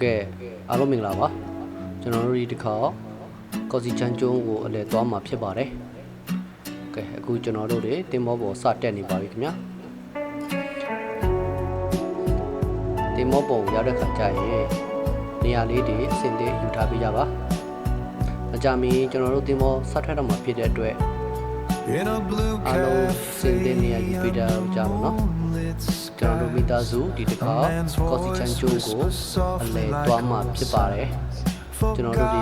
ကဲ့အားလုံးမင်္ဂလာပါကျွန်တော်တို့ဒီတစ်ခါကော်စီချန်ကျုံးကိုအလဲသွားမှာဖြစ်ပါတယ်ကဲအခုကျွန်တော်တို့တွေတင်မောပေါ်စတက်နေပါပြီခင်ဗျာတင်မောပေါ်ရောက်တဲ့ခါကျရင်နေရာလေးတွေအစင်သေးယူထားပေးကြပါမကြမီကျွန်တော်တို့တင်မောစထွက်တော့မှာဖြစ်တဲ့အတွက်အားလုံးစင်သေးနေရာယူပေးကြပါနော်ကျွန်တော်တို့မိသားစုဒီတစ်ခါကော်စီချန်ကျုံးကိုအလဲသွားမှာဖြစ်ပါတယ်ကျွန်တော်တို့ဒီ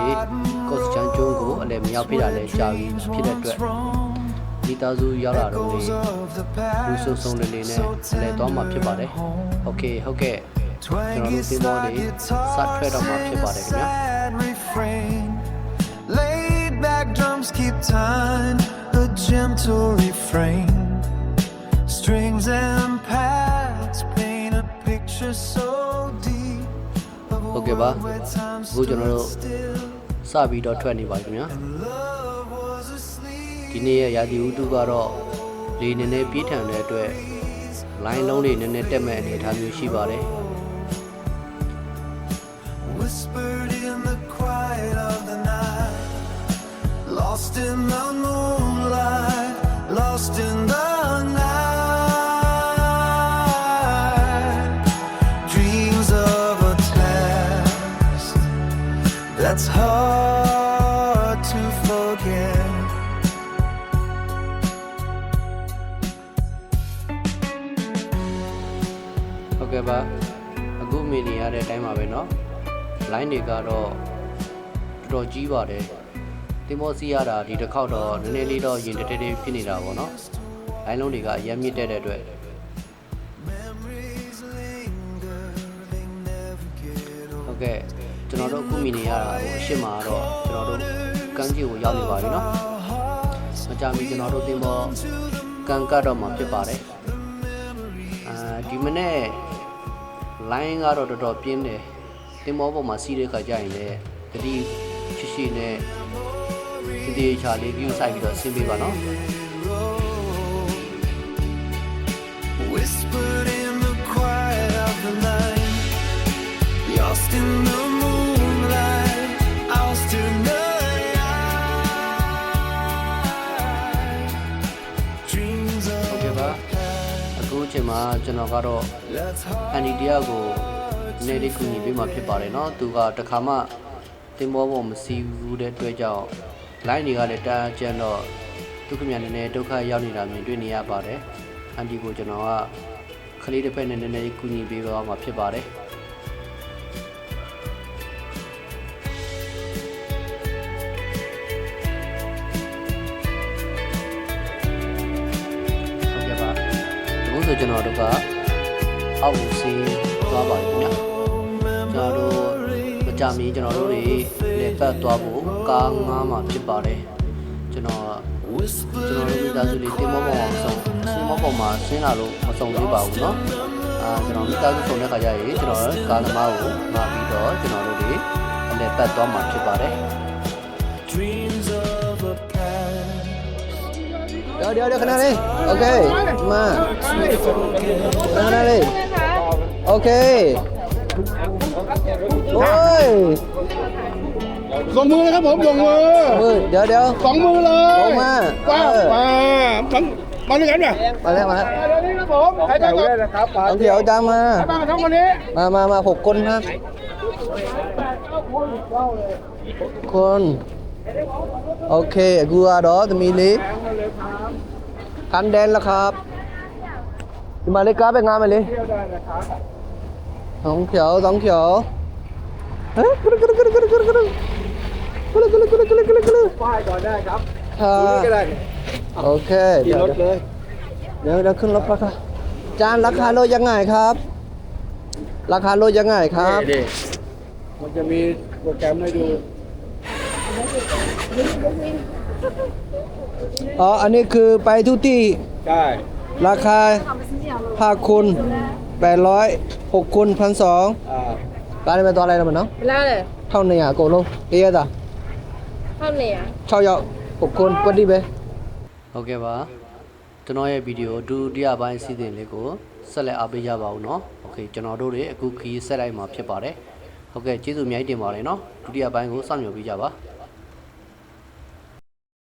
ကော့စချန်ကျုံးကိုအလဲမရောက်ပြတာလဲကြာပြီဖြစ်တဲ့အတွက်မိသားစုရောက်လာတော့လေလူစုံစုံလေးလေးနဲ့အလဲသွားမှာဖြစ်ပါတယ်โอเคဟုတ်ကဲ့ကျွန်တော်တို့ဒီမော်လေးစထွက်တော့မှာဖြစ်ပါတယ်ခင်ဗျာ Laid back drums keep time, a gentle refrain. Strings and pads paint a picture so deep. ဟုတ်ကဲ့ပါအခုကျွန်တော်တို့စပြီးတော့ထွက်နေပါခင်ဗျာဒီနေ့ရဲ့ရာသီဥတုကတော့လေနည်းနည်းပြေးထန်တဲ့အတွက် line လုံးတွေနည်းနည်းတက်မဲ့အနေအထားမျိုးရှိပါတယ် Whispered in the quiet of the night, lost in the moonlight, lost in the night. Dreams of a past that's hard to forget. Okay ပါအခုမြင်နေရတဲ့အတိုင်းပါပဲเนาะ line တွေကတော့တော်တော်ကြီးပါတယ်တင်မောစီရတာဒီတစ်ခေါက်တော့နည်းနည်းလေးတော့ရင်တဲတဲဖြစ်နေတာပေါ့เนาะ line လုံးတွေကအရင်မြင့်တက်တဲ့အတွက်ဟုတ်ကဲ့ကျွန်တော်တို့အခုမြင်နေရတာကိုအရှိမကတော့ကျွန်တော်တို့ကန်းကြီးကိုရောက်နေပါပြီเนาะမကြမီကျွန်တော်တို့တင်မောကန်ကတ်တော့မှာဖြစ်ပါတယ်ဒီမနေ့ line ကတော့တော်တော်ပြင်းတယ်တင်မောပေါ်မှာစီးတဲ့ခါကျရင်လည်းတတိရှိရှိနဲ့ဒီချာလေး view ဆိုင်ပြီးတော့ဆင်းပေးပါနော် Whispered in the quiet of the night, lost in the moonlight, lost in the night. Dreams of ဟုတ်ကဲ့ပါအခုချိန်မှာကျွန်တော်ကတော့အန်ဒီတယောက်ကိုနေလေးကူညီပေးမှဖြစ်ပါတယ်เนาะသူကတခါမှတင်မောပေါ်မစီးဘူးတဲ့အတွက်ကြောင့် line တွေကလည်းတားကျန်တော့ဒုက္ခမြန်နေဒုက္ခရောက်နေတာမြင်တွေ့နေရပါတယ်အန်ဒီကိုကျွန်တော်ကခလေးတစ်ဖက်နဲ့နည်းနည်းလေးကူညီပေးပါမှဖြစ်ပါတယ်ဟုတ်ကဲ့ပါအခုဆိုကျွန်တော်တို့ကအောက်ကိုစီးသွားပါပြီခင်ဗျာကျွန်တော်တို့မကြမီကျွန်တော်တို့တွေလက်ပတ်သွားဖို့ကားငားမှာဖြစ်ပါတယ်ကျွန်တော်တို့မိသားစုလေးတင်မောပေါ်အောင်ဆုံးတင်မောပေါ်မှာဆင်းလာလို့မဆုံးသေးပါဘူးเนาะကျွန်တော်မိသားစုဆုံးတဲ့ခါကျရင်ကျွန်တော်ကားသမားကိုငားပြီးတော့ကျွန်တော်တို့တွေအလက်ပတ်သွားမှာဖြစ်ပါတယ် dreams of a past. เดี๋ยวขนาดนี้โอเคมาขนาดนี้โอเคโอ้ย ส่งมือเลยครับผมส่งมือ มือเดี๋ยว สองมือเลย ลงมา ว้าวมาด้วยกันป่ะ มาแล้ว เดี๋ยวนี้ครับผมใครบ้างครับ ต้องเขียวตามมา ใครบ้างครับวันนี้ มา6 คนครับคนโอเคกูอ่ะđó thì mình lýคันแดนแล้วครับมาเลยครับไปงานมาเลยต้องเขียวเฮ้ยกระป้ายก่อนได้ครับ ก็ได้โอเค ขี่รถเลย เดี๋ยวขึ้นรถราคาจานราคาโลยังไงครับ ราคาโลยังไงครับ นี่มันจะมีโปรแกรมให้ดู อ๋ออันนี้คือไปทุกที่ ใช่ ราคา5 คน800 6 คน1,200 ร้านนี้เป็นตัวอะไรนะมันเนาะ Bilal, เท่านี้อ่ะโกลงเอ๊ะจ้ะ hôm nay à? 6 ယောက်6 คนကွက်ဒီပဲဟုတ်ကဲ့ပါကျွန်တော်ရဲ့ဗီဒီယိုဒုတိယပိုင်းစီစဉ်လေးကိုဆက်လက်အားပေးကြပါဦးเนาะโอเคကျွန်တော်တို့တွေအခုခီးဆက်လိုက်မှာဖြစ်ပါတယ် ဟုတ်ကဲ့ကျေးဇူးအများကြီးတင်ပါတယ်နော်ဒုတိယပိုင်းကိုစောင့်မျှော်ပေးကြပါ